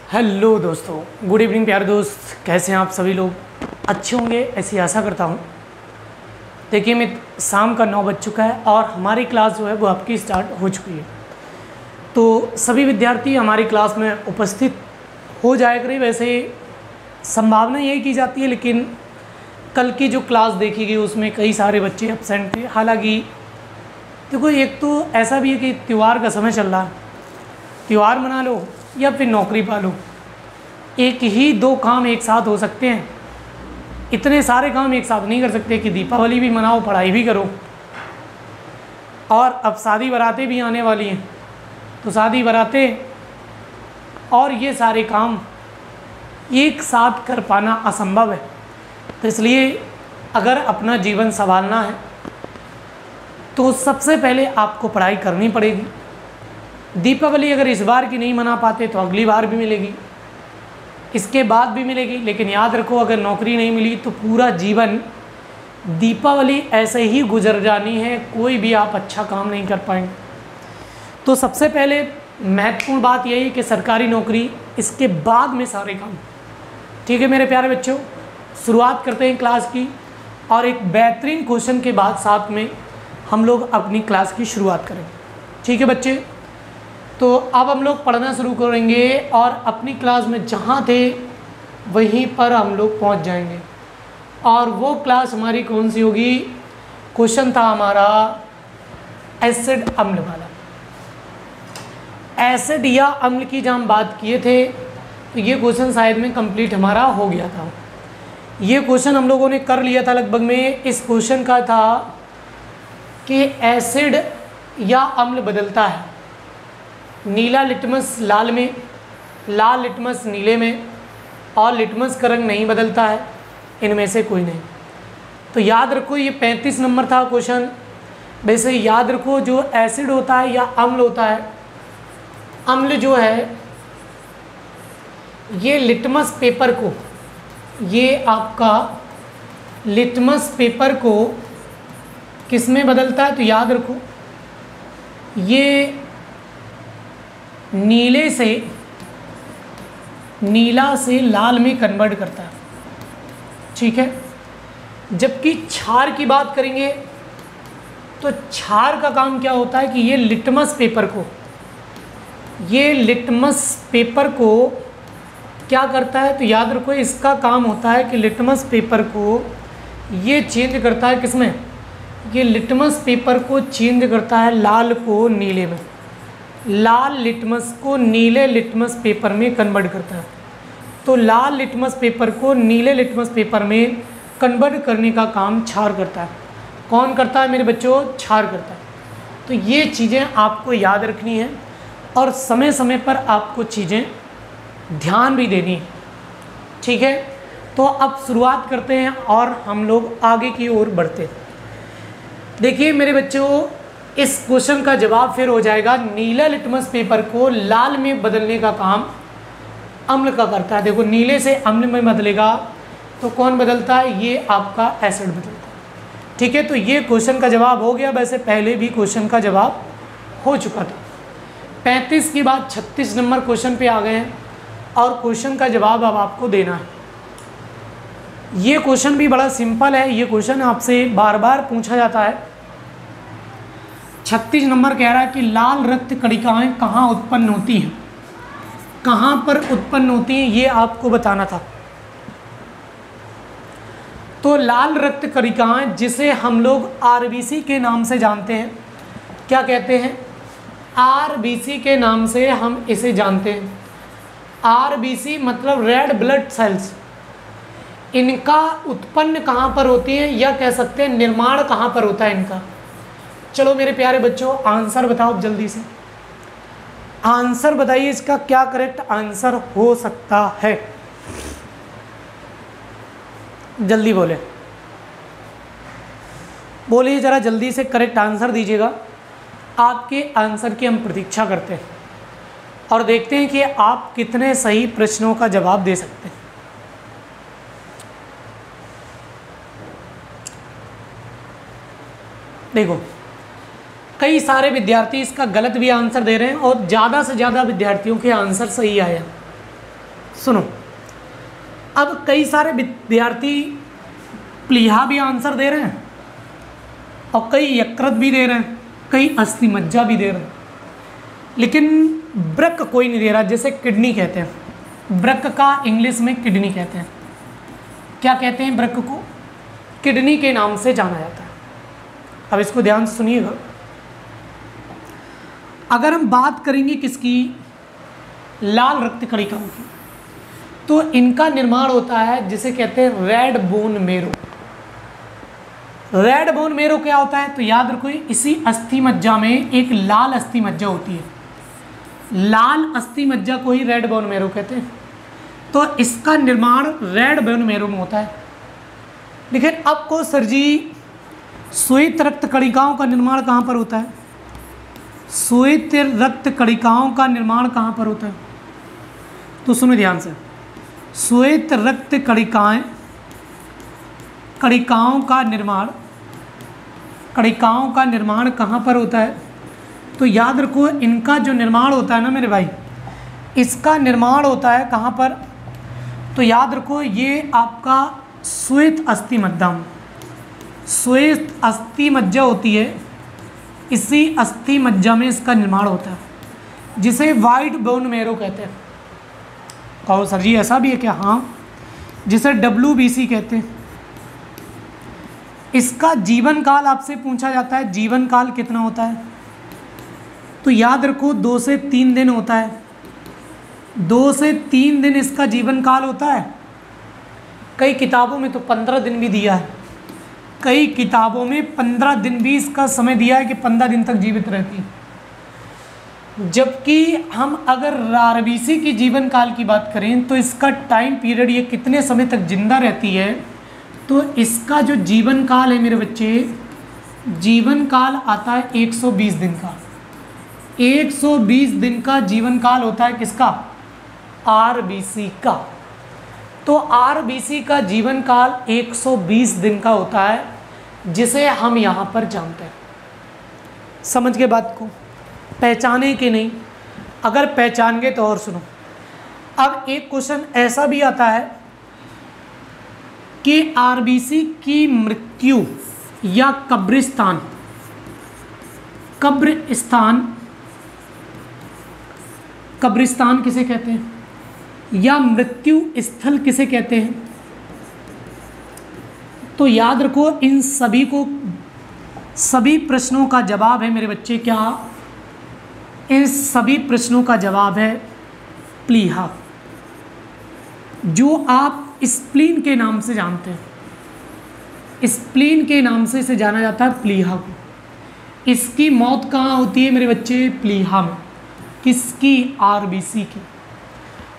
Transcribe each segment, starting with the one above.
Hello दोस्तों, good evening प्यारे दोस्त। कैसे हैं आप सभी लोग? अच्छे होंगे ऐसी आशा करता हूं। देखिए मैं शाम का 9 बज चुका है और हमारी क्लास जो है वो आपकी स्टार्ट हो चुकी है। तो सभी विद्यार्थी हमारी क्लास में उपस्थित हो जाया करें। वैसे संभावना यही की जाती है, लेकिन कल की जो क्लास देखी गई उसमें कई सारे बच्चे एब्सेंट थे। हालांकि देखो, एक तो ऐसा भी है कि त्यौहार का समय चल रहा है, त्यौहार मना लो या फिर नौकरी पालो, एक ही दो काम एक साथ हो सकते हैं। इतने सारे काम एक साथ नहीं कर सकते कि दीपावली भी मनाओ, पढ़ाई भी करो। और अब शादी बारातें भी आने वाली हैं, तो शादी बारातें और ये सारे काम एक साथ कर पाना असंभव है। तो इसलिए अगर अपना जीवन संभालना है तो सबसे पहले आपको पढ़ाई करनी पड़ेगी। दीपावली अगर इस बार की नहीं मना पाते तो अगली बार भी मिलेगी, इसके बाद भी मिलेगी। लेकिन याद रखो, अगर नौकरी नहीं मिली तो पूरा जीवन दीपावली ऐसे ही गुजर जानी है, कोई भी आप अच्छा काम नहीं कर पाएंगे। तो सबसे पहले महत्वपूर्ण बात यही है कि सरकारी नौकरी, इसके बाद में सारे काम। ठीक है मेरे प्यारे बच्चों, शुरुआत करते हैं क्लास की और एक बेहतरीन क्वेश्चन के बाद साथ में हम लोग अपनी क्लास की शुरुआत करेंगे। ठीक है बच्चे, तो अब हम लोग पढ़ना शुरू करेंगे और अपनी क्लास में जहाँ थे वहीं पर हम लोग पहुँच जाएंगे। और वो क्लास हमारी कौन सी होगी? क्वेश्चन था हमारा एसिड अम्ल वाला। एसिड या अम्ल की जब हम बात किए थे तो ये क्वेश्चन शायद में कंप्लीट हमारा हो गया था। ये क्वेश्चन हम लोगों ने कर लिया था लगभग में। इस क्वेश्चन का था कि एसिड या अम्ल बदलता है, नीला लिटमस लाल में, लाल लिटमस नीले में, और लिटमस का रंग नहीं बदलता है, इनमें से कोई नहीं। तो याद रखो ये 35 नंबर था क्वेश्चन। वैसे याद रखो, जो एसिड होता है या अम्ल होता है, अम्ल जो है ये लिटमस पेपर को, ये आपका लिटमस पेपर को किस में बदलता है? तो याद रखो ये नीले से, नीला से लाल में कन्वर्ट करता है। ठीक है, जबकि क्षार की बात करेंगे तो क्षार का काम क्या होता है कि ये लिटमस पेपर को, ये लिटमस पेपर को क्या करता है? तो याद रखो इसका काम होता है कि लिटमस पेपर को ये चेंज करता है किसमें? ये लिटमस पेपर को चेंज करता है लाल को नीले में, लाल लिटमस को नीले लिटमस पेपर में कन्वर्ट करता है। तो लाल लिटमस पेपर को नीले लिटमस पेपर में कन्वर्ट करने का काम क्षार करता है। कौन करता है मेरे बच्चों? क्षार करता है। तो ये चीज़ें आपको याद रखनी है और समय समय पर आपको चीज़ें ध्यान भी देनी है। ठीक है, तो अब शुरुआत करते हैं और हम लोग आगे की ओर बढ़ते हैं। देखिए मेरे बच्चों, इस क्वेश्चन का जवाब फिर हो जाएगा, नीला लिटमस पेपर को लाल में बदलने का काम अम्ल का करता है। देखो नीले से अम्ल में बदलेगा तो कौन बदलता है? ये आपका एसिड बदलता है। ठीक है, तो ये क्वेश्चन का जवाब हो गया। वैसे पहले भी क्वेश्चन का जवाब हो चुका था। 35 के बाद 36 नंबर क्वेश्चन पे आ गए हैं और क्वेश्चन का जवाब अब आपको देना है। ये क्वेश्चन भी बड़ा सिंपल है। ये क्वेश्चन आपसे बार बार पूछा जाता है। 36 नंबर कह रहा है कि लाल रक्त कणिकाएं कहाँ उत्पन्न होती हैं, कहाँ पर उत्पन्न होती हैं, ये आपको बताना था। तो लाल रक्त कणिकाएं, जिसे हम लोग आरबीसी के नाम से जानते हैं, क्या कहते हैं? आरबीसी के नाम से हम इसे जानते हैं। आरबीसी मतलब रेड ब्लड सेल्स। इनका उत्पन्न कहाँ पर होती है, या कह सकते हैं निर्माण कहाँ पर होता है इनका? चलो मेरे प्यारे बच्चों, आंसर बताओ जल्दी से। आंसर बताइए, इसका क्या करेक्ट आंसर हो सकता है? जल्दी बोले, बोलिए जरा जल्दी से, करेक्ट आंसर दीजिएगा। आपके आंसर की हम प्रतीक्षा करते हैं और देखते हैं कि आप कितने सही प्रश्नों का जवाब दे सकते हैं। देखो कई सारे विद्यार्थी इसका गलत भी आंसर दे रहे हैं और ज़्यादा से ज़्यादा विद्यार्थियों के आंसर सही आया। सुनो, अब कई सारे विद्यार्थी प्लीहा भी आंसर दे रहे हैं और कई यकृत भी दे रहे हैं, कई अस्थिमज्जा भी दे रहे हैं, लेकिन वृक्क कोई नहीं दे रहा, जैसे किडनी कहते हैं। वृक्क का इंग्लिश में किडनी कहते हैं। क्या कहते हैं वृक्क को? किडनी के नाम से जाना जाता है। अब इसको ध्यान से सुनिएगा। अगर हम बात करेंगे किसकी, लाल रक्त कणिकाओं की, तो इनका निर्माण होता है जिसे कहते हैं red bone marrow. Red bone marrow क्या होता है? तो याद रखो, इसी अस्थि मज्जा में एक लाल अस्थि मज्जा होती है, लाल अस्थि मज्जा को ही रेड बोन मेरो कहते हैं। तो इसका निर्माण रेड बोन मेरो में होता है। लेकिन अब को सर जी, श्वेत रक्त कणिकाओं का निर्माण कहाँ पर होता है? श्वेत रक्त कणिकाओं का निर्माण कहाँ पर होता है? तो सुनो ध्यान से, श्वेत रक्त कणिकाओं का निर्माण कहाँ पर होता है? तो याद रखो, इनका जो निर्माण होता है ना मेरे भाई, इसका निर्माण होता है कहाँ पर? तो याद रखो, ये आपका श्वेत अस्थि मज्जा, श्वेत अस्थि मज्जा होती है, इसी अस्थि मज्जा में इसका निर्माण होता है, जिसे वाइट बोन मेरो कहते हैं। कहो सर जी ऐसा भी है क्या? हाँ, जिसे WBC कहते हैं। इसका जीवन काल आपसे पूछा जाता है, जीवन काल कितना होता है? तो याद रखो 2 से 3 दिन होता है। 2 से 3 दिन इसका जीवन काल होता है। कई किताबों में तो 15 दिन भी दिया है, कई किताबों में 15 दिन भी इसका समय दिया है कि 15 दिन तक जीवित रहती है। जबकि हम अगर RBC की जीवन काल की बात करें तो इसका टाइम पीरियड, ये कितने समय तक जिंदा रहती है, तो इसका जो जीवन काल है मेरे बच्चे, जीवन काल आता है 120 दिन का। 120 दिन का जीवन काल होता है किसका? RBC का। तो RBC का जीवन काल 120 दिन का होता है, जिसे हम यहाँ पर जानते हैं। समझ के बात को? पहचाने कि नहीं? अगर पहचान गए तो और सुनो। अब एक क्वेश्चन ऐसा भी आता है कि RBC की मृत्यु या कब्रिस्तान किसे कहते हैं, या मृत्यु स्थल किसे कहते हैं? तो याद रखो, इन सभी प्रश्नों का जवाब है मेरे बच्चे क्या? इन सभी प्रश्नों का जवाब है प्लीहा, जो आप स्प्लीन के नाम से जानते हैं। स्प्लीन के नाम से इसे जाना जाता है, प्लीहा को। इसकी मौत कहाँ होती है मेरे बच्चे? प्लीहा में। किसकी? RBC की।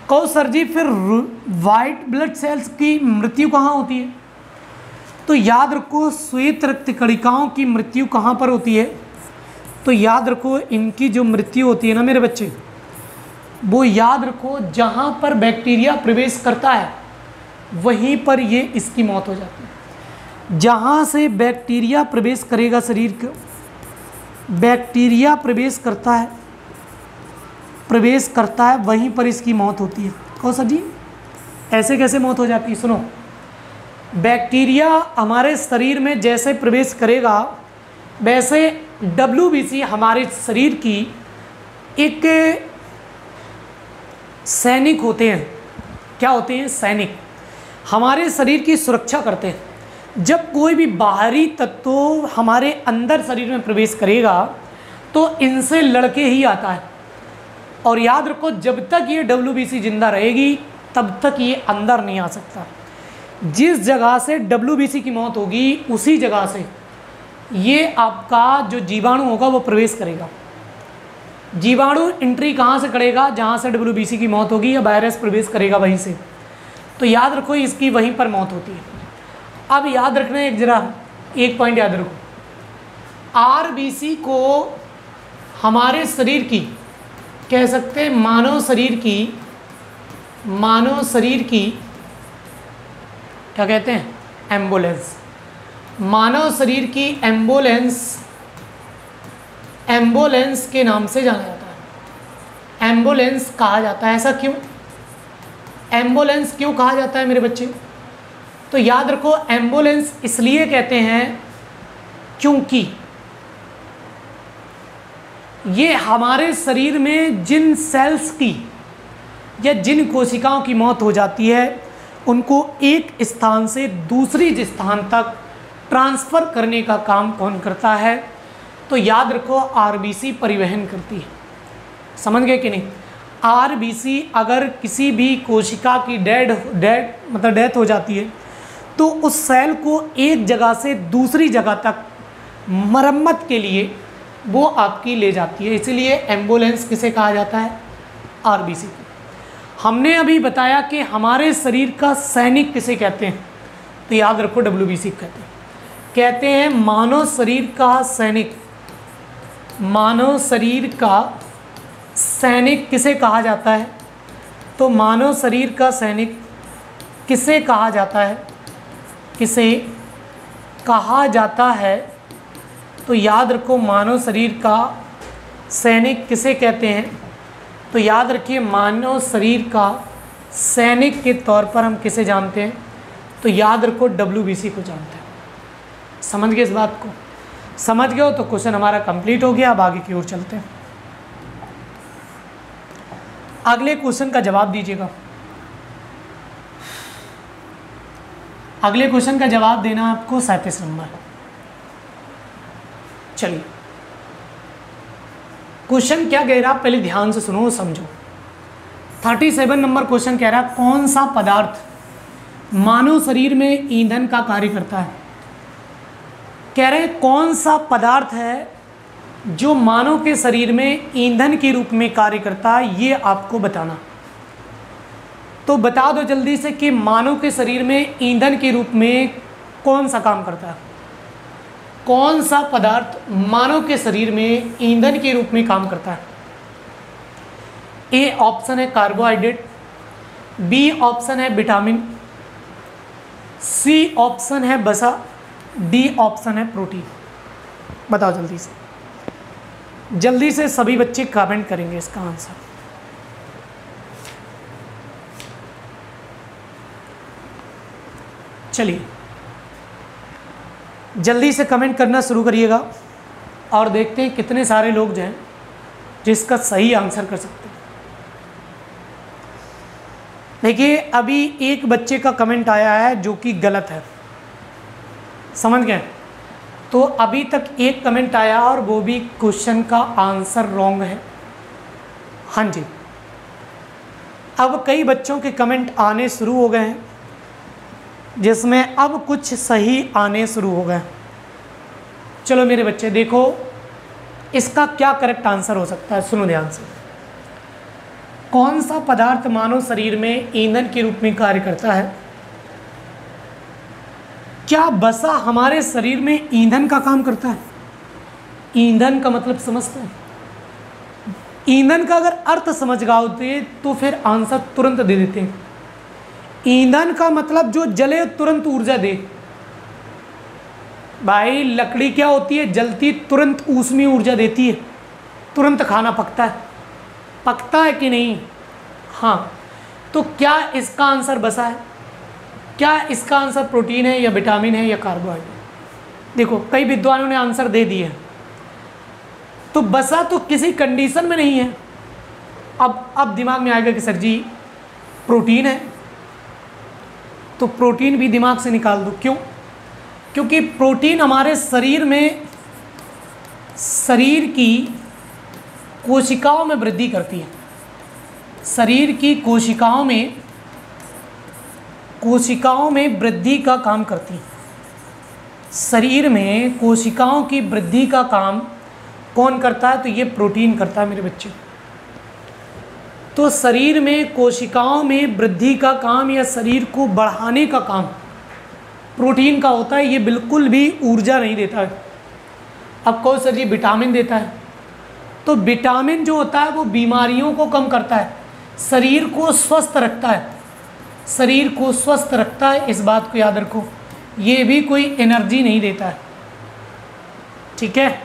कहो सर जी फिर वाइट ब्लड सेल्स की मृत्यु कहाँ होती है? तो याद रखो, श्वेत रक्त कणिकाओं की मृत्यु कहाँ पर होती है? तो याद रखो, इनकी जो मृत्यु होती है ना मेरे बच्चे, वो याद रखो जहाँ पर बैक्टीरिया प्रवेश करता है वहीं पर ये इसकी मौत हो जाती है। जहाँ से बैक्टीरिया प्रवेश करेगा शरीर को, बैक्टीरिया प्रवेश करता है वहीं पर इसकी मौत होती है। कहो सर जी ऐसे कैसे मौत हो जाती है? सुनो, बैक्टीरिया हमारे शरीर में जैसे प्रवेश करेगा वैसे WBC हमारे शरीर की एक सैनिक होते हैं। क्या होते हैं? सैनिक। हमारे शरीर की सुरक्षा करते हैं। जब कोई भी बाहरी तत्व हमारे अंदर शरीर में प्रवेश करेगा तो इनसे लड़के ही आता है। और याद रखो, जब तक ये WBC जिंदा रहेगी तब तक ये अंदर नहीं आ सकता। जिस जगह से WBC की मौत होगी उसी जगह से ये आपका जो जीवाणु होगा वो प्रवेश करेगा। जीवाणु एंट्री कहाँ से करेगा? जहाँ से WBC की मौत होगी, या वायरस प्रवेश करेगा वहीं से। तो याद रखो, इसकी वहीं पर मौत होती है। अब याद रखना एक पॉइंट याद रखो, RBC को हमारे शरीर की कह सकते हैं, मानव शरीर की क्या कहते हैं? एम्बुलेंस। मानव शरीर की एम्बुलेंस के नाम से जाना जाता है। एम्बुलेंस कहा जाता है। ऐसा क्यों? एम्बुलेंस क्यों कहा जाता है मेरे बच्चे? तो याद रखो एम्बुलेंस इसलिए कहते हैं क्योंकि ये हमारे शरीर में जिन सेल्स की या जिन कोशिकाओं की मौत हो जाती है उनको एक स्थान से दूसरी स्थान तक ट्रांसफ़र करने का काम कौन करता है? तो याद रखो आरबीसी परिवहन करती है। समझ गए कि नहीं? आरबीसी अगर किसी भी कोशिका की डेथ हो जाती है तो उस सेल को एक जगह से दूसरी जगह तक मरम्मत के लिए वो आपकी ले जाती है, इसीलिए एम्बुलेंस किसे कहा जाता है? आरबीसी को। हमने अभी बताया कि हमारे शरीर का सैनिक किसे कहते हैं? तो याद रखो डब्ल्यूबीसी कहते हैं मानव शरीर का सैनिक। मानव शरीर का सैनिक किसे कहा जाता है? तो मानव शरीर का सैनिक किसे कहा जाता है? किसे कहा जाता है? तो याद रखो मानव शरीर का सैनिक किसे कहते हैं? तो याद रखिए मानव शरीर का सैनिक के तौर पर हम किसे जानते हैं? तो याद रखो डब्ल्यूबीसी को जानते हैं। समझ गए इस बात को? समझ गए हो तो क्वेश्चन हमारा कंप्लीट हो गया। अब आगे की ओर चलते हैं। अगले क्वेश्चन का जवाब दीजिएगा। अगले क्वेश्चन का जवाब देना है आपको 37 नंबर। चलिए क्वेश्चन क्या कह रहा है पहले ध्यान से सुनो समझो। 37 नंबर क्वेश्चन कह रहा है कौन सा पदार्थ मानव शरीर में ईंधन का कार्य करता है? कह रहे हैं कौन सा पदार्थ है जो मानव के शरीर में ईंधन के रूप में कार्य करता है, ये आपको बताना। तो बता दो जल्दी से कि मानव के शरीर में ईंधन के रूप में कौन सा काम करता है? कौन सा पदार्थ मानव के शरीर में ईंधन के रूप में काम करता है? ए ऑप्शन है कार्बोहाइड्रेट, बी ऑप्शन है विटामिन, सी ऑप्शन है वसा, डी ऑप्शन है प्रोटीन। बताओ जल्दी से, जल्दी से सभी बच्चे कमेंट करेंगे इसका आंसर। चलिए जल्दी से कमेंट करना शुरू करिएगा और देखते हैं कितने सारे लोग जो हैं जिसका सही आंसर कर सकते हैं। देखिए अभी एक बच्चे का कमेंट आया है जो कि गलत है, समझ गए? तो अभी तक एक कमेंट आया और वो भी क्वेश्चन का आंसर रॉन्ग है। हाँ जी, अब कई बच्चों के कमेंट आने शुरू हो गए हैं जिसमें अब कुछ सही आने शुरू हो गए। चलो मेरे बच्चे देखो इसका क्या करेक्ट आंसर हो सकता है, सुनो ध्यान से। कौन सा पदार्थ मानव शरीर में ईंधन के रूप में कार्य करता है? क्या वसा हमारे शरीर में ईंधन का काम करता है? ईंधन का मतलब समझते हैं? ईंधन का अगर अर्थ समझ गए तो फिर आंसर तुरंत दे देते हैं। ईंधन का मतलब जो जले तुरंत ऊर्जा दे। भाई लकड़ी क्या होती है? जलती तुरंत ऊष्मीय ऊर्जा देती है, तुरंत खाना पकता है। पकता है कि नहीं? हाँ। तो क्या इसका आंसर वसा है? क्या इसका आंसर प्रोटीन है या विटामिन है या कार्बोहाइड्रेट? देखो कई विद्वानों ने आंसर दे दिए। तो वसा तो किसी कंडीशन में नहीं है। अब दिमाग में आएगा कि सर जी प्रोटीन है, तो प्रोटीन भी दिमाग से निकाल दो। क्यों? क्योंकि प्रोटीन हमारे शरीर में शरीर की कोशिकाओं में वृद्धि करती है। शरीर की कोशिकाओं में वृद्धि का काम करती है। शरीर में कोशिकाओं की वृद्धि का काम कौन करता है? तो ये प्रोटीन करता है मेरे बच्चे। तो शरीर में कोशिकाओं में वृद्धि का काम या शरीर को बढ़ाने का काम प्रोटीन का होता है। ये बिल्कुल भी ऊर्जा नहीं देता है। अब कहो सर जी विटामिन देता है, तो विटामिन जो होता है वो बीमारियों को कम करता है, शरीर को स्वस्थ रखता है। शरीर को स्वस्थ रखता है, इस बात को याद रखो। ये भी कोई एनर्जी नहीं देता है, ठीक है,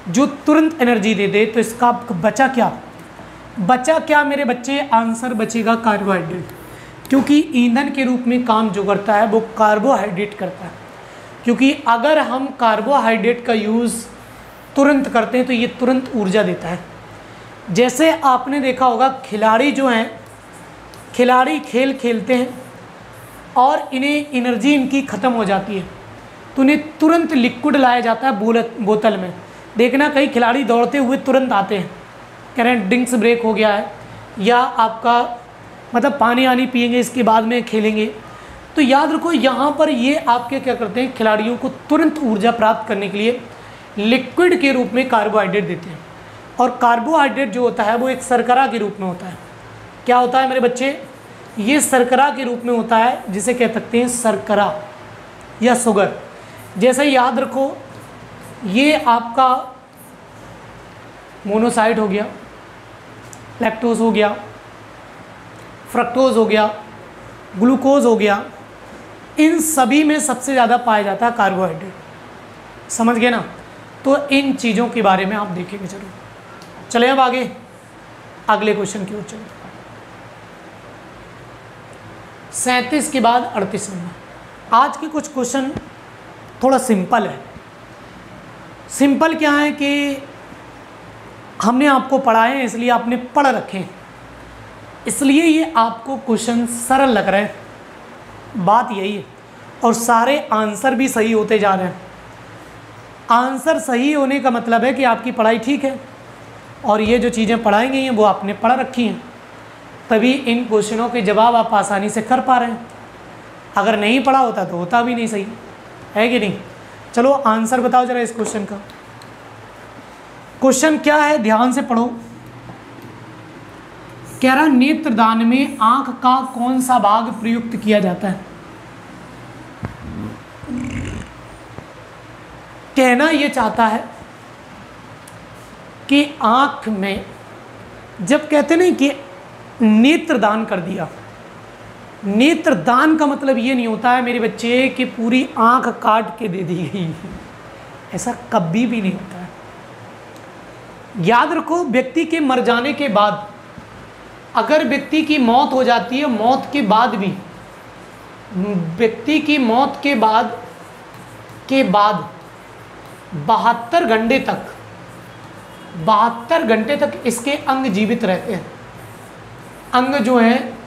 जो तुरंत एनर्जी दे दे। तो इसका बचा क्या? बचा क्या मेरे बच्चे? आंसर बचेगा कार्बोहाइड्रेट। क्योंकि ईंधन के रूप में काम जो करता है वो कार्बोहाइड्रेट करता है। क्योंकि अगर हम कार्बोहाइड्रेट का यूज़ तुरंत करते हैं तो ये तुरंत ऊर्जा देता है। जैसे आपने देखा होगा खिलाड़ी जो हैं, खिलाड़ी खेल खेलते हैं और इन्हें एनर्जी इनकी ख़त्म हो जाती है तो उन्हें तुरंत लिक्विड लाया जाता है बोतल में। देखना कई खिलाड़ी दौड़ते हुए तुरंत आते हैं, कह रहे हैं ड्रिंक्स ब्रेक हो गया है या आपका मतलब पानी आनी पिएंगे इसके बाद में खेलेंगे। तो याद रखो यहाँ पर ये आपके क्या करते हैं, खिलाड़ियों को तुरंत ऊर्जा प्राप्त करने के लिए लिक्विड के रूप में कार्बोहाइड्रेट देते हैं। और कार्बोहाइड्रेट जो होता है वो एक शर्करा के रूप में होता है। क्या होता है मेरे बच्चे? ये शर्करा के रूप में होता है, जिसे कह सकते हैं शर्करा या शुगर। जैसे याद रखो ये आपका मोनोसाइड हो गया, लैक्टोज हो गया, फ्रक्टोज हो गया, ग्लूकोज हो गया, इन सभी में सबसे ज़्यादा पाया जाता है कार्बोहाइड्रेट। समझ गए ना? तो इन चीज़ों के बारे में आप देखेंगे जरूर। चले अब आगे अगले क्वेश्चन की ओर चलो। 37 के बाद 38 नंबर। आज के कुछ क्वेश्चन थोड़ा सिंपल है। सिंपल क्या है कि हमने आपको पढ़ाए हैं इसलिए आपने पढ़ रखे हैं, इसलिए ये आपको क्वेश्चन सरल लग रहे हैं। बात यही है। और सारे आंसर भी सही होते जा रहे हैं। आंसर सही होने का मतलब है कि आपकी पढ़ाई ठीक है और ये जो चीज़ें पढ़ाई गई हैं वो आपने पढ़ रखी हैं, तभी इन क्वेश्चनों के जवाब आप आसानी से कर पा रहे हैं। अगर नहीं पढ़ा होता तो होता भी नहीं, सही है कि नहीं? चलो आंसर बताओ जरा इस क्वेश्चन का। क्वेश्चन क्या है, ध्यान से पढ़ो। कह रहा नेत्रदान में आंख का कौन सा भाग प्रयुक्त किया जाता है? कहना यह चाहता है कि आंख में जब कहते नहीं कि नेत्रदान कर दिया, नेत्रदान का मतलब ये नहीं होता है मेरे बच्चे कि पूरी आंख काट के दे दी गई, ऐसा कभी भी नहीं होता है। याद रखो व्यक्ति के मर जाने के बाद, अगर व्यक्ति की मौत हो जाती है, मौत के बाद भी, व्यक्ति की मौत के बाद 72 घंटे तक 72 घंटे तक इसके अंग जीवित रहते हैं। अंग जो हैं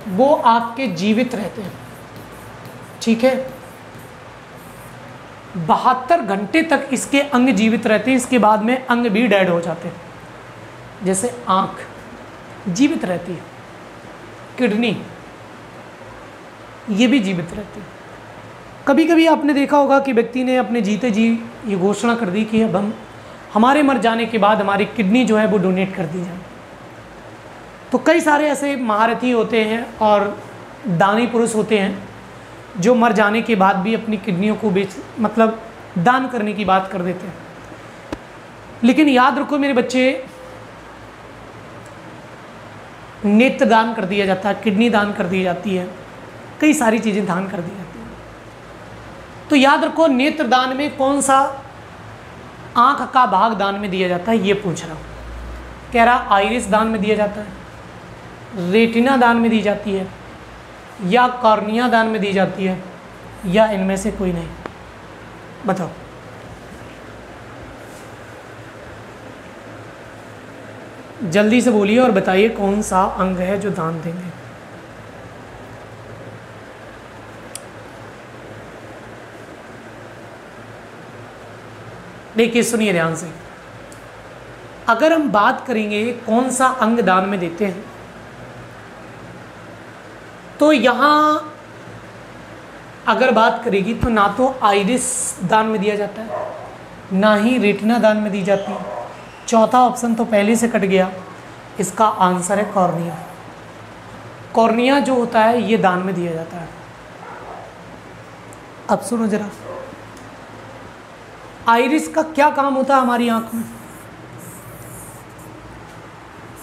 वो आपके जीवित रहते हैं, ठीक है? 72 घंटे तक इसके अंग जीवित रहते हैं, इसके बाद में अंग भी डेड हो जाते हैं। जैसे आँख जीवित रहती है, किडनी ये भी जीवित रहती है। कभी कभी आपने देखा होगा कि व्यक्ति ने अपने जीते जी ये घोषणा कर दी कि अब हमारे मर जाने के बाद हमारी किडनी जो है वो डोनेट कर दी जाए। तो कई सारे ऐसे महारथी होते हैं और दानी पुरुष होते हैं जो मर जाने के बाद भी अपनी किडनियों को मतलब दान करने की बात कर देते हैं। लेकिन याद रखो मेरे बच्चे, नेत्र दान कर दिया जाता है, किडनी दान कर दी जाती है, कई सारी चीज़ें दान कर दी जाती हैं। तो याद रखो नेत्र दान में कौन सा आँख का भाग दान में दिया जाता है, ये पूछ रहा हूँ। कह रहा आइरिस दान में दिया जाता है, रेटिना दान में दी जाती है, या कॉर्निया दान में दी जाती है, या इनमें से कोई नहीं। बताओ। जल्दी से बोलिए और बताइए कौन सा अंग है जो दान देंगे। देखिए सुनिए ध्यान से, अगर हम बात करेंगे कौन सा अंग दान में देते हैं, तो यहाँ अगर बात करेगी तो ना तो आइरिस दान में दिया जाता है, ना ही रेटिना दान में दी जाती है। चौथा ऑप्शन तो पहले से कट गया, इसका आंसर है कॉर्निया। कॉर्निया जो होता है ये दान में दिया जाता है। अब सुनो जरा, आइरिस का क्या काम होता है हमारी आंख में?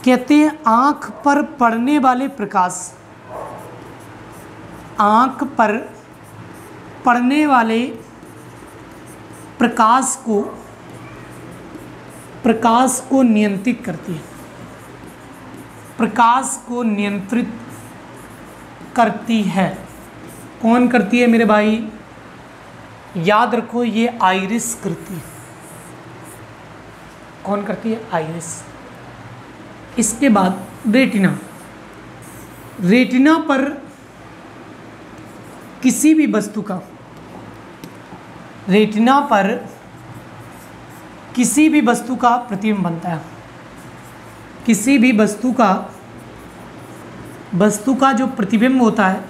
कहते हैं आंख पर पड़ने वाले प्रकाश, आंख पर पड़ने वाले प्रकाश को नियंत्रित करती है, प्रकाश को नियंत्रित करती है। कौन करती है मेरे भाई? याद रखो, ये आइरिस करती है। कौन करती है? आइरिस। इसके बाद रेटिना। रेटिना पर किसी भी वस्तु का, रेटिना पर किसी भी वस्तु का प्रतिबिंब बनता है। किसी भी वस्तु का जो प्रतिबिंब होता है,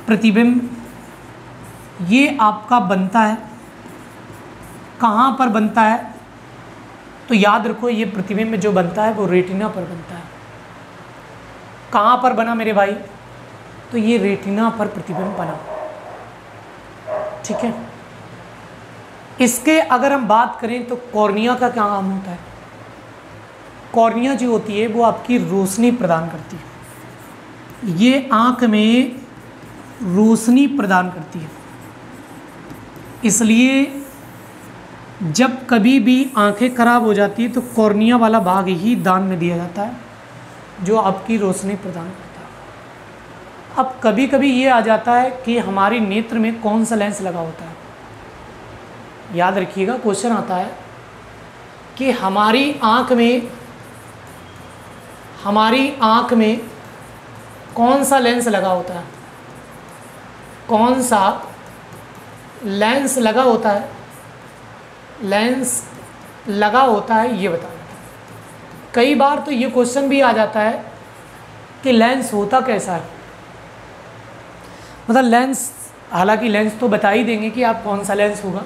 प्रतिबिंब ये आपका बनता है। कहाँ पर बनता है? तो याद रखो, ये प्रतिबिंब जो बनता है वो रेटिना पर बनता है। कहाँ पर बना मेरे भाई? तो ये रेटिना पर प्रतिबिंब बना। ठीक है। इसके अगर हम बात करें तो कॉर्निया का क्या काम होता है? कॉर्निया जो होती है वो आपकी रोशनी प्रदान करती है। ये आँख में रोशनी प्रदान करती है। इसलिए जब कभी भी आंखें खराब हो जाती है तो कॉर्निया वाला भाग ही दान में दिया जाता है, जो आपकी रोशनी प्रदान करता है। अब कभी कभी ये आ जाता है कि हमारी नेत्र में कौन सा लेंस लगा होता है। याद रखिएगा, क्वेश्चन आता है कि हमारी आँख में कौन सा लेंस लगा होता है। कौन सा लेंस लगा होता है? लेंस लगा होता है, ये बताना। कई बार तो ये क्वेश्चन भी आ जाता है कि लेंस होता कैसा है। मतलब लेंस, हालांकि लेंस तो बता ही देंगे कि आप कौन सा लेंस होगा,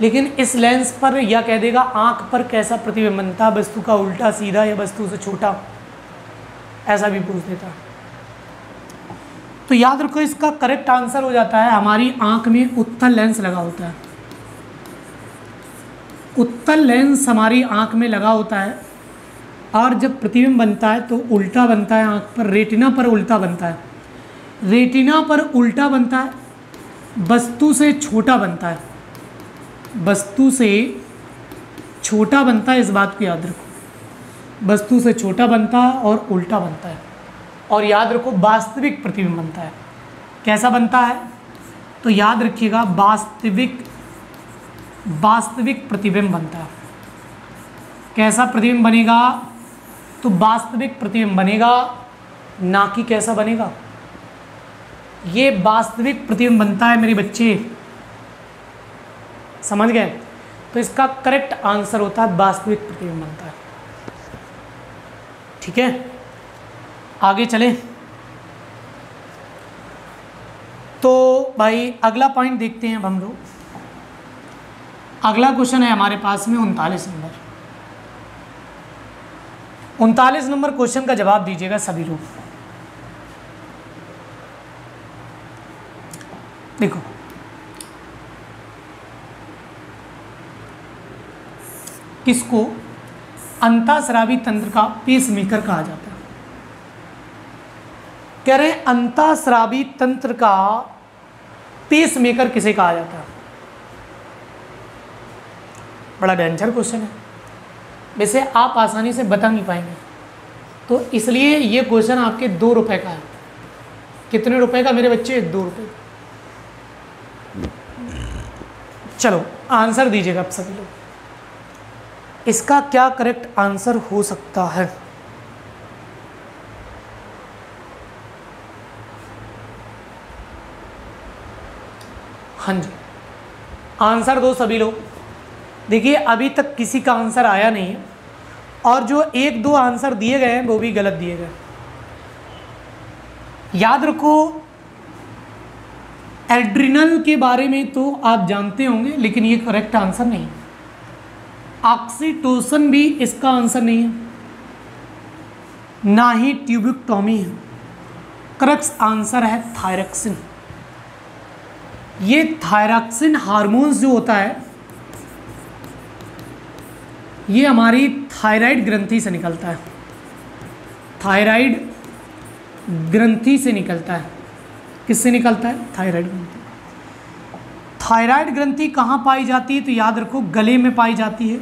लेकिन इस लेंस पर या कह देगा आँख पर कैसा प्रतिबिंब बनता, वस्तु का उल्टा सीधा या वस्तु से छोटा, ऐसा भी पूछ देता है। तो याद रखो, इसका करेक्ट आंसर हो जाता है हमारी आँख में उत्तल लेंस लगा होता है। उत्तल लेंस हमारी आँख में लगा होता है और जब प्रतिबिंब बनता है तो उल्टा बनता है आँख पर, रेटिना पर उल्टा बनता है। रेटिना पर उल्टा बनता है, वस्तु से छोटा बनता है। वस्तु से छोटा बनता है, इस बात को याद रखो। वस्तु से छोटा बनता है और उल्टा बनता है। और याद रखो, वास्तविक प्रतिबिंब बनता है। कैसा बनता है? तो याद रखिएगा, वास्तविक प्रतिबिंब बनता है। कैसा प्रतिबिंब बनेगा? तो वास्तविक प्रतिबिंब बनेगा, ना कि कैसा बनेगा। ये वास्तविक प्रतिबिंब बनता है मेरे बच्चे, समझ गए? तो इसका करेक्ट आंसर होता है वास्तविक प्रतिबिंब बनता है। ठीक है, आगे चलें। तो भाई अगला पॉइंट देखते हैं अब हम लोग। अगला क्वेश्चन है हमारे पास में 39 नंबर। 39 नंबर क्वेश्चन का जवाब दीजिएगा सभी लोग। देखो, किसको अंतःस्रावी तंत्र का पेसमेकर कहा जाता है? कह रहे हैं अंतःस्रावी तंत्र का पेसमेकर किसे कहा जाता है? बड़ा डेंजर क्वेश्चन है, वैसे आप आसानी से बता नहीं पाएंगे, तो इसलिए ये क्वेश्चन आपके 2 रुपए का है। कितने रुपए का मेरे बच्चे? 2 रुपए। चलो आंसर दीजिएगा आप सभी लोग, इसका क्या करेक्ट आंसर हो सकता है? हाँ जी, आंसर दो सभी लोग। देखिए अभी तक किसी का आंसर आया नहीं है, और जो 1-2 आंसर दिए गए हैं वो भी गलत दिए गए। याद रखो, एड्रिनल के बारे में तो आप जानते होंगे, लेकिन ये करेक्ट आंसर नहीं। ऑक्सीटोसिन भी इसका आंसर नहीं है, ना ही ट्यूबिक्टोमी है। करेक्ट आंसर है थायरॉक्सिन। ये थायरॉक्सिन हार्मोन्स जो होता है, ये हमारी थायराइड ग्रंथि से निकलता है। थायराइड ग्रंथि से निकलता है। किससे निकलता है? थायराइड ग्रंथि। थायराइड ग्रंथि कहाँ पाई जाती है? तो याद रखो, गले में पाई जाती है,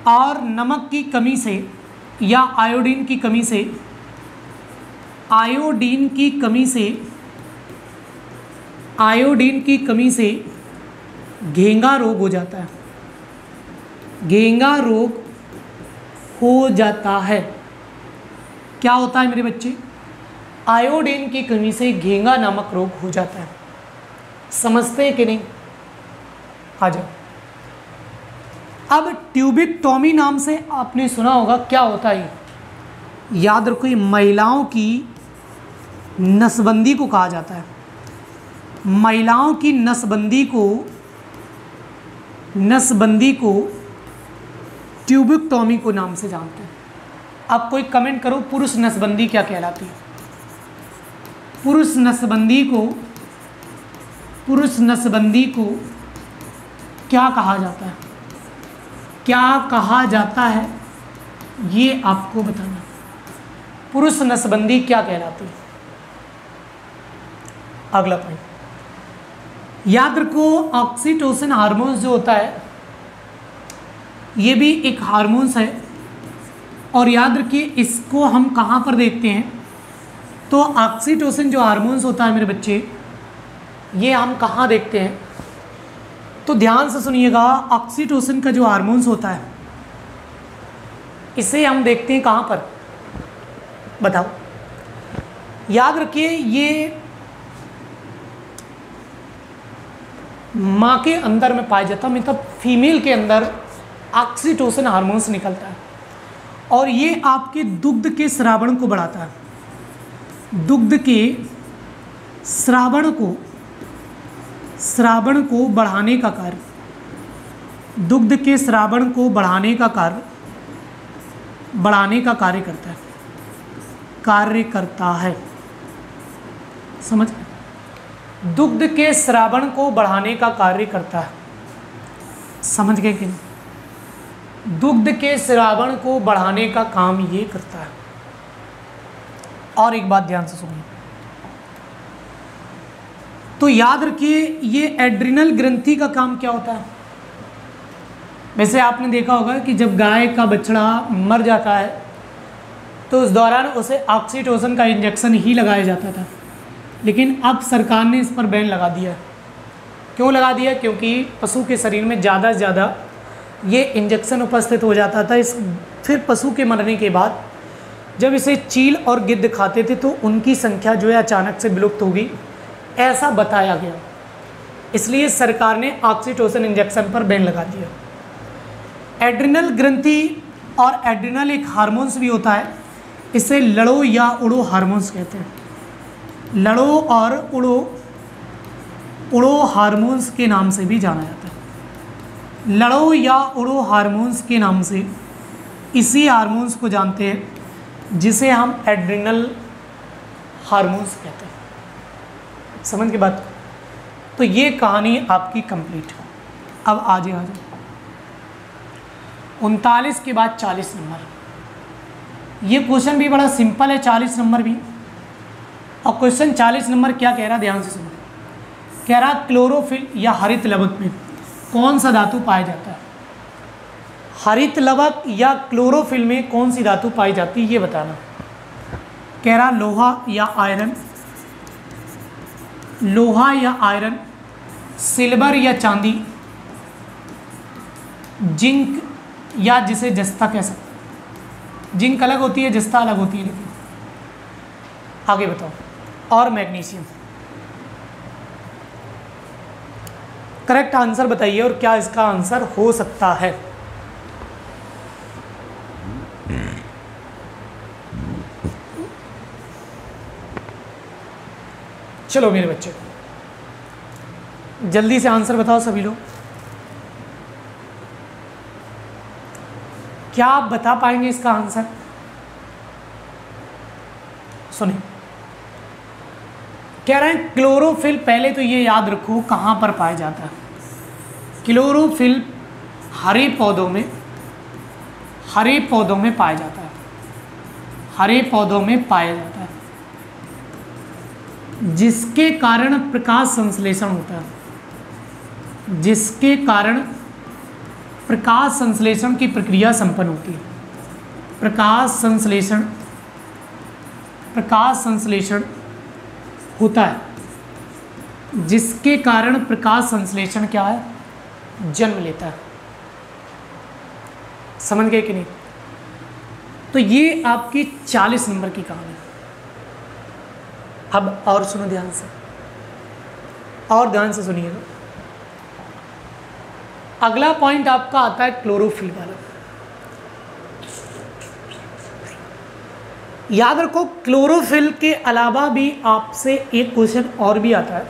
और नमक की कमी से या आयोडीन की कमी से आयोडीन की कमी से घेंगा रोग हो जाता है। घेंगा रोग हो जाता है। क्या होता है मेरे बच्चे? आयोडीन की कमी से घेंगा नामक रोग हो जाता है। समझते हैं कि नहीं? आ जाओ। अब ट्यूबिकटॉमी नाम से आपने सुना होगा, क्या होता है? याद रखो, ये महिलाओं की नसबंदी को कहा जाता है। महिलाओं की नसबंदी को ट्यूबिकटॉमी को नाम से जानते हैं। अब कोई कमेंट करो, पुरुष नसबंदी क्या कहलाती है? पुरुष नसबंदी को क्या कहा जाता है? क्या कहा जाता है ये आपको बताना। पुरुष नसबंदी क्या कहलाती है? अगला पॉइंट याद रखो, ऑक्सीटोसिन हार्मोन जो होता है ये भी एक हार्मोन्स है। और याद रखिए, इसको हम कहाँ पर देखते हैं? तो ऑक्सीटोसिन जो हार्मोन्स होता है मेरे बच्चे, ये हम कहाँ देखते हैं? तो ध्यान से सुनिएगा, ऑक्सीटोसिन का जो हार्मोन्स होता है इसे हम देखते हैं कहाँ पर? बताओ। याद रखिए, ये माँ के अंदर में पाया जाता है, मतलब फीमेल के अंदर ऑक्सीटोसिन हार्मोन्स निकलता है और ये आपके दुग्ध के स्रावण को बढ़ाता है। दुग्ध के स्रावण को बढ़ाने का कार्य, दुग्ध के स्रावण को बढ़ाने का कार्य करता है। समझ? दुग्ध के स्रावण को बढ़ाने का कार्य करता है। समझ गए कि नहीं? दुग्ध के स्रावण को बढ़ाने का काम ये करता है। और एक बात ध्यान से सुनिए, तो याद रखिए, ये एड्रिनल ग्रंथि का काम क्या होता है? वैसे आपने देखा होगा कि जब गाय का बछड़ा मर जाता है तो उस दौरान उसे ऑक्सीटोसिन का इंजेक्शन ही लगाया जाता था, लेकिन अब सरकार ने इस पर बैन लगा दिया। क्यों लगा दिया? क्योंकि पशु के शरीर में ज़्यादा से ज़्यादा ये इंजेक्शन उपस्थित हो जाता था। फिर पशु के मरने के बाद जब इसे चील और गिद्ध खाते थे तो उनकी संख्या जो है अचानक से विलुप्त हो गई, ऐसा बताया गया। इसलिए सरकार ने ऑक्सीटोसिन इंजेक्शन पर बैन लगा दिया। एड्रिनल ग्रंथि और एड्रिनल एक हार्मोन्स भी होता है, इसे लड़ो या उड़ो हार्मोन्स कहते हैं। लड़ो और उड़ो हार्मोन्स के नाम से भी जाना जाता है। लड़ो या उड़ो हार्मोन्स के नाम से इसी हार्मोन्स को जानते हैं जिसे हम एड्रिनल हार्मोन्स कहते हैं। समझ के बात? तो ये कहानी आपकी कंप्लीट है। अब आ जाओ 39 के बाद 40 नंबर। ये क्वेश्चन भी बड़ा सिंपल है, 40 नंबर भी। और क्वेश्चन 40 नंबर क्या कह रहा, ध्यान से सुनो। कह रहा क्लोरोफिल या हरित लवक में कौन सा धातु पाया जाता है? हरित लवक या क्लोरोफिल में कौन सी धातु पाई जाती है ये बताना। कह रहा लोहा या आयरन, सिल्वर या चांदी, जिंक या जिसे जस्ता कह सकते। जिंक अलग होती है, जस्ता अलग होती है, लेकिन आगे बताओ। और मैग्नीशियम। करेक्ट आंसर बताइए और क्या इसका आंसर हो सकता है? चलो मेरे बच्चे जल्दी से आंसर बताओ सभी लोग। क्या आप बता पाएंगे इसका आंसर? सुनिए, कह रहे हैं क्लोरोफिल। पहले तो ये याद रखो कहाँ पर पाया जाता है। क्लोरोफिल हरे पौधों में पाया जाता है। हरे पौधों में पाया जाता है, जिसके कारण प्रकाश संश्लेषण होता है। जिसके कारण प्रकाश संश्लेषण की प्रक्रिया संपन्न होती है। प्रकाश संश्लेषण प्रकाश संश्लेषण होता है, जिसके कारण प्रकाश संश्लेषण क्या है, जन्म लेता है। समझ गए कि नहीं? तो ये आपकी 40 नंबर की कहानी। अब और सुनो ध्यान से, और ध्यान से सुनिएगा। अगला पॉइंट आपका आता है क्लोरोफिल वाला। याद रखो, क्लोरोफिल के अलावा भी आपसे एक क्वेश्चन और भी आता है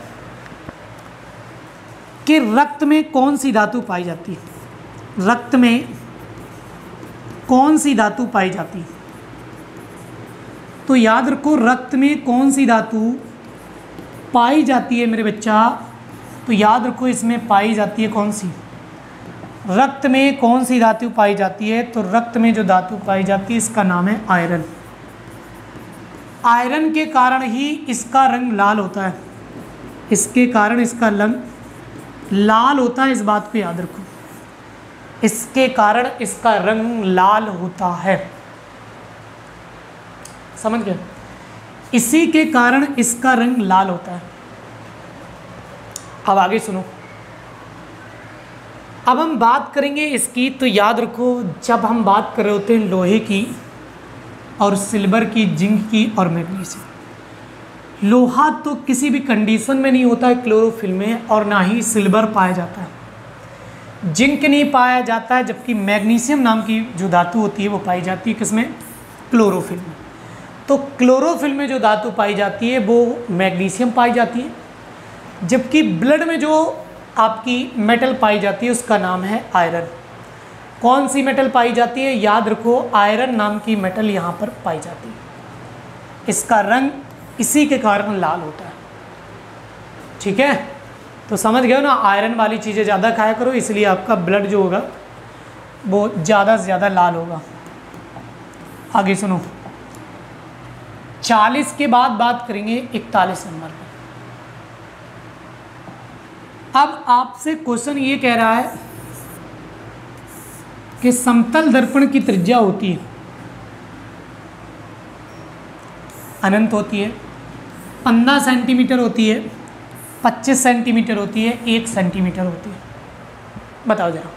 कि रक्त में कौन सी धातु पाई जाती है। रक्त में कौन सी धातु पाई जाती है? तो याद रखो, रक्त में कौन सी धातु पाई जाती है मेरे बच्चा? तो याद रखो, इसमें पाई जाती है कौन सी? रक्त में कौन सी धातु पाई जाती है? तो रक्त में जो धातु पाई जाती है इसका नाम है आयरन। आयरन के कारण ही इसका रंग लाल होता है। इसके कारण इसका रंग लाल होता है, इस बात को याद रखो। इसके कारण इसका रंग लाल होता है। समझ गए? इसी के कारण इसका रंग लाल होता है। अब आगे सुनो। अब हम बात करेंगे इसकी। तो याद रखो, जब हम बात कर रहे होते हैं लोहे की और सिल्वर की, जिंक की और मैग्नीशियम, लोहा तो किसी भी कंडीशन में नहीं होता है क्लोरोफिल में, और ना ही सिल्वर पाया जाता है। जिंक नहीं पाया जाता है, जबकि मैग्नीशियम नाम की जो धातु होती है वो पाई जाती है किसमें? क्लोरोफिल में। तो क्लोरोफिल में जो धातु पाई जाती है वो मैग्नीशियम पाई जाती है, जबकि ब्लड में जो आपकी मेटल पाई जाती है उसका नाम है आयरन। कौन सी मेटल पाई जाती है? याद रखो, आयरन नाम की मेटल यहाँ पर पाई जाती है। इसका रंग इसी के कारण लाल होता है। ठीक है, तो समझ गए ना? आयरन वाली चीज़ें ज़्यादा खाया करो, इसलिए आपका ब्लड जो होगा वो ज़्यादा से ज़्यादा लाल होगा। आगे सुनो, 40 के बाद बात करेंगे 41 नंबर पर। अब आपसे क्वेश्चन ये कह रहा है कि समतल दर्पण की त्रिज्या होती है, अनंत होती है, 15 सेंटीमीटर होती है, 25 सेंटीमीटर होती है, 1 सेंटीमीटर होती है। बताओ जरा,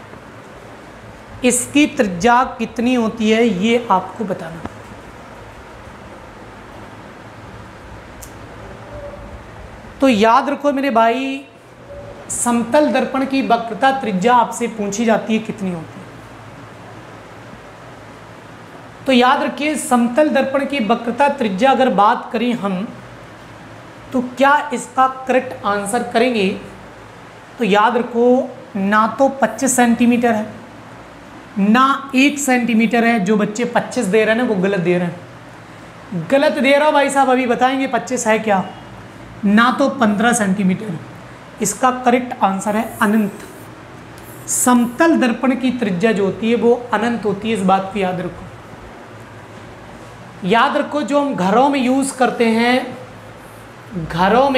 इसकी त्रिज्या कितनी होती है ये आपको बताना। तो याद रखो मेरे भाई, समतल दर्पण की वक्रता त्रिज्या आपसे पूछी जाती है कितनी होती है। तो याद रखिए, समतल दर्पण की वक्रता त्रिज्या अगर बात करें हम, तो क्या इसका करेक्ट आंसर करेंगे? तो याद रखो, ना तो 25 सेंटीमीटर है, ना 1 सेंटीमीटर है। जो बच्चे 25 दे रहे हैं ना वो गलत दे रहे हैं। गलत दे रहा हो भाई साहब, अभी बताएंगे 25 है क्या। ना तो 15 सेंटीमीटर। इसका करेक्ट आंसर है अनंत। समतल दर्पण की त्रिज्या जो होती है वो अनंत होती है, इस बात को याद रखो। याद रखो, जो हम घरों में यूज़ करते हैं, घरों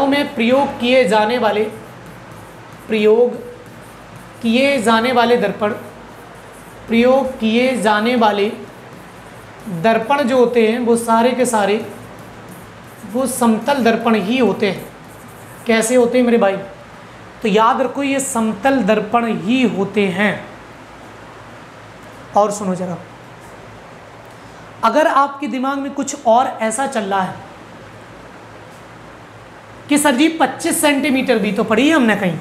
में प्रयोग किए जाने वाले दर्पण जो होते हैं वो सारे के सारे वो समतल दर्पण ही होते हैं। कैसे होते हैं मेरे भाई? तो याद रखो, ये समतल दर्पण ही होते हैं। और सुनो जरा, अगर आपके दिमाग में कुछ और ऐसा चल रहा है कि सर जी 25 सेंटीमीटर भी तो पढ़ी है हमने कहीं,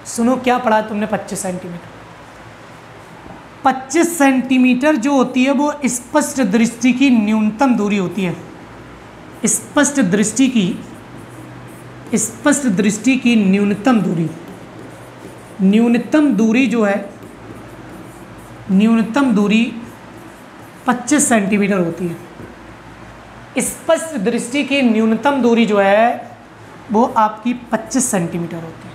सुनो क्या पढ़ा है तुमने? 25 सेंटीमीटर। 25 सेंटीमीटर जो होती है वो स्पष्ट दृष्टि की न्यूनतम दूरी होती है। स्पष्ट दृष्टि की न्यूनतम दूरी जो है, न्यूनतम दूरी 25 सेंटीमीटर होती है। स्पष्ट दृष्टि की न्यूनतम दूरी जो है वो आपकी 25 सेंटीमीटर होती है।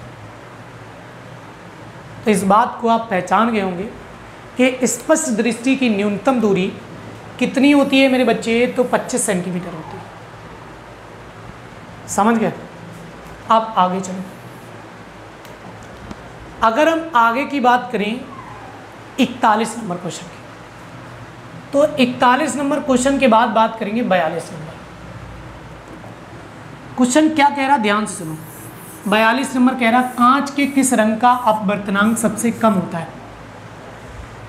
तो इस बात को आप पहचान गए होंगे कि स्पष्ट दृष्टि की न्यूनतम दूरी कितनी होती है मेरे बच्चे? तो 25 सेंटीमीटर होती है। समझ गए? अब आगे चलो। अगर हम आगे की बात करें 41 नंबर क्वेश्चन की, तो 41 नंबर क्वेश्चन के बाद बात करेंगे 42 नंबर। क्वेश्चन क्या कह रहा, ध्यान से सुनो। 42 नंबर कह रहा, कांच के किस रंग का अपवर्तनांक सबसे कम होता है?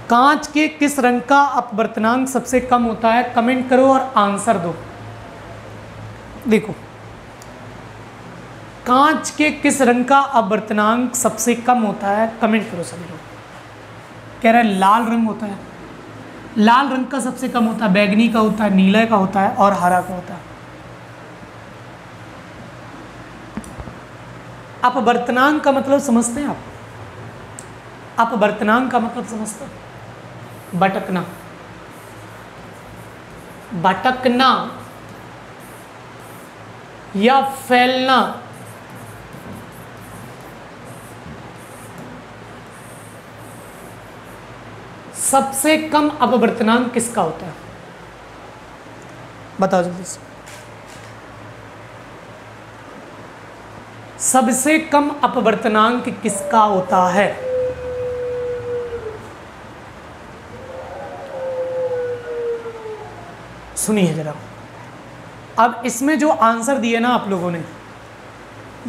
कांच के किस रंग का अपवर्तनांक सबसे कम होता है? कमेंट करो और आंसर दो। देखो, कांच के किस रंग का अपवर्तनांक सबसे कम होता है? कमेंट करो सभी लोग। कह रहा है लाल रंग होता है। लाल रंग का सबसे कम होता है, बैगनी का होता है, नीले का होता है और हरा का होता है। अपवर्तनांक का मतलब समझते हैं आप? अपवर्तनांक का मतलब समझते हैं? भटकना, भटकना या फैलना। सबसे कम अपवर्तनांक किसका होता है? बताओ जल्दी से। सबसे कम अपवर्तनांक किसका होता है? सुनिए जरा। अब इसमें जो आंसर दिए ना आप लोगों ने,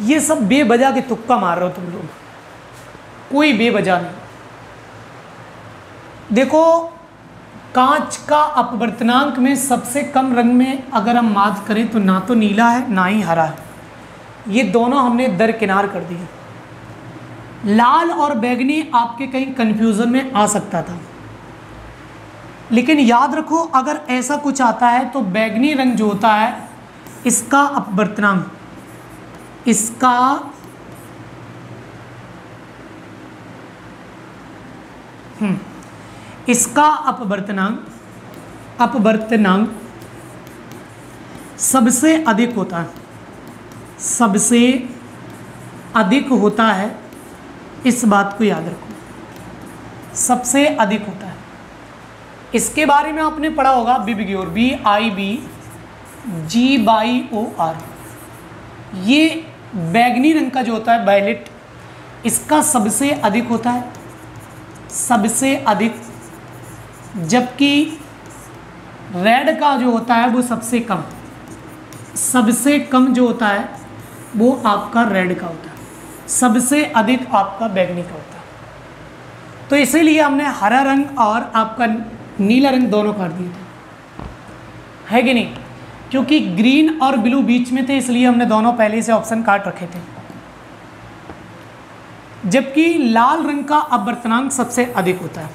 ये सब बेवजह के तुक्का मार रहे हो तुम लोग, कोई बेवजह नहीं। देखो, कांच का अपवर्तनांक में सबसे कम रंग में अगर हम बात करें तो ना तो नीला है ना ही हरा है, ये दोनों हमने दरकिनार कर दिए। लाल और बैगनी आपके कहीं कंफ्यूजन में आ सकता था, लेकिन याद रखो अगर ऐसा कुछ आता है तो बैगनी रंग जो होता है इसका अपवर्तनांक, इसका अपवर्तनांक सबसे अधिक होता है, सबसे अधिक होता है। इस बात को याद रखो, सबसे अधिक होता है। इसके बारे में आपने पढ़ा होगा बिबग्योर, BIBGOR। ये बैगनी रंग का जो होता है वायलेट, इसका सबसे अधिक होता है, सबसे अधिक, जबकि रेड का जो होता है वो सबसे कम, सबसे कम जो होता है वो आपका रेड का होता है, सबसे अधिक आपका बैगनी का होता है। तो इसीलिए हमने हरा रंग और आपका नीला रंग दोनों काट दिए थे, है कि नहीं? क्योंकि ग्रीन और ब्लू बीच में थे, इसलिए हमने दोनों पहले से ऑप्शन काट रखे थे। जबकि लाल रंग का अपवर्तनांक सबसे अधिक होता है,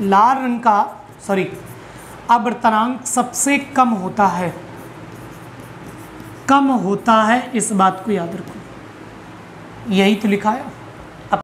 लाल रंग का अपवर्तनांक सबसे कम होता है, कम होता है। इस बात को याद रखो, यही तो लिखा है।